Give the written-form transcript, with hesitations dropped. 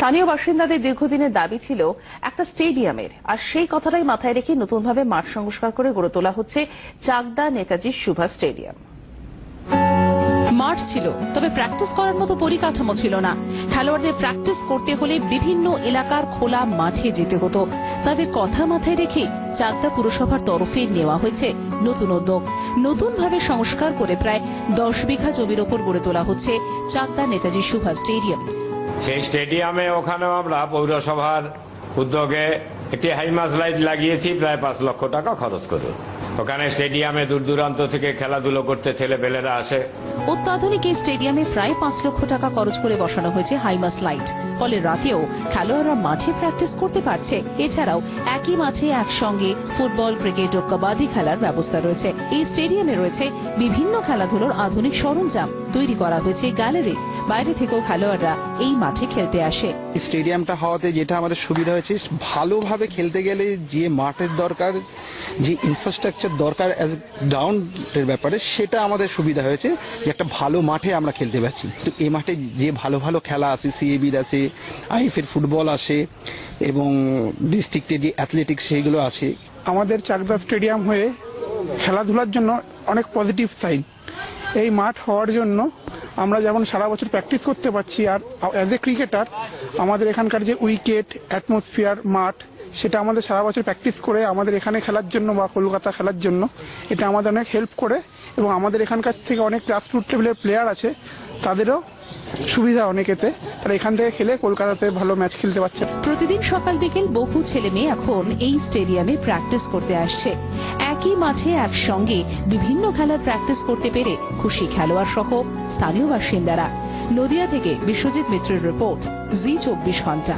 স্থানীয় বাসিন্দাদের দীর্ঘদিনের দাবি ছিল একটা স্টেডিয়ামের, আর সেই কথাটাই মাথায় রেখে নতুনভাবে মাঠ সংস্কার করে গড়ে তোলা হচ্ছে চাকদা নেতাজি সুভাষ স্টেডিয়াম। মাঠ ছিল, তবে প্র্যাকটিস করার মতো পরিকাঠামো ছিল না। খেলোয়াড়দের প্র্যাকটিস করতে হলে বিভিন্ন এলাকার খোলা মাঠে যেতে হতো। তাদের কথা মাথায় রেখে চাকদা পুরসভার তরফে নেওয়া হয়েছে নতুন উদ্যোগ। নতুনভাবে সংস্কার করে প্রায় 10 বিঘা জমির ওপর গড়ে তোলা হচ্ছে চাকদা নেতাজি সুভাষ স্টেডিয়াম। সেই স্টেডিয়ামে ওখানেও আমরা পৌরসভার উদ্যোগে একটি হাইমাস লাইট লাগিয়েছি প্রায় 5 লক্ষ টাকা খরচ করে। ওখানে স্টেডিয়ামে দূর দূরান্ত থেকে খেলাধুলো করতে ছেলেপেলেরা আসে। অত্যাধুনিক এই স্টেডিয়ামে প্রায় 5 লক্ষ টাকা খরচ করে বসানো হয়েছে হাইমাস লাইট। ফলে রাতেও খেলোয়াড়রা মাঠে প্র্যাকটিস করতে পারছে। এছাড়াও একই মাঠে একসঙ্গে ফুটবল, ক্রিকেট ও কাবাডি খেলার ব্যবস্থা রয়েছে। এই স্টেডিয়ামে রয়েছে বিভিন্ন খেলাধুলোর আধুনিক সরঞ্জাম। তৈরি করা হয়েছে গ্যালারি। বাইরে থেকেও খেলোয়াড়রা এই মাঠে খেলতে আসে। স্টেডিয়ামটা হওয়াতে যেটা আমাদের সুবিধা হয়েছে, ভালোভাবে খেলতে গেলে যে মাঠের দরকার, যে ইনফ্রাস্ট্রাকচার দরকার অ্যাজ গ্রাউন্ডের ব্যাপারে, সেটা আমাদের সুবিধা হয়েছে যে একটা ভালো মাঠে আমরা খেলতে পারছি। তো এই মাঠে যে ভালো ভালো খেলা আছে, সিএবির আছে, আইএফের ফুটবল আসে এবং ডিস্ট্রিক্টে যে অ্যাথলেটিক্স সেইগুলো আছে। আমাদের চাকদা স্টেডিয়াম হয়ে খেলাধুলার জন্য অনেক পজিটিভ সাইন। এই মাঠ হওয়ার জন্য আমরা যেমন সারা বছর প্র্যাকটিস করতে পারছি, আর অ্যাজ এ ক্রিকেটার আমাদের এখানকার যে উইকেট, অ্যাটমসফিয়ার, মাঠ, সেটা আমাদের সারা বছর প্র্যাকটিস করে আমাদের এখানে খেলার জন্য বা কলকাতা খেলার জন্য এটা আমাদের অনেক হেল্প করে। এবং আমাদের এখানকার থেকে অনেক গ্রাসরুট লেভেলের প্লেয়ার আছে, তাদেরও সুবিধা অনেকেতে, তারা এখান থেকে খেলে কলকাতাতে ভালো ম্যাচ খেলতে পারছে। প্রতিদিন সকাল বিকেল বহু ছেলে মেয়ে এখন এই স্টেডিয়ামে প্র্যাকটিস করতে আসছে। একই মাঠে একসঙ্গে বিভিন্ন খেলার প্র্যাকটিস করতে পেরে খুশি খেলোয়াড় সহ স্থানীয় বাসিন্দারা। নদিয়া থেকে বিশ্বজিৎ মিত্রের রিপোর্ট, জি 24 ঘন্টা।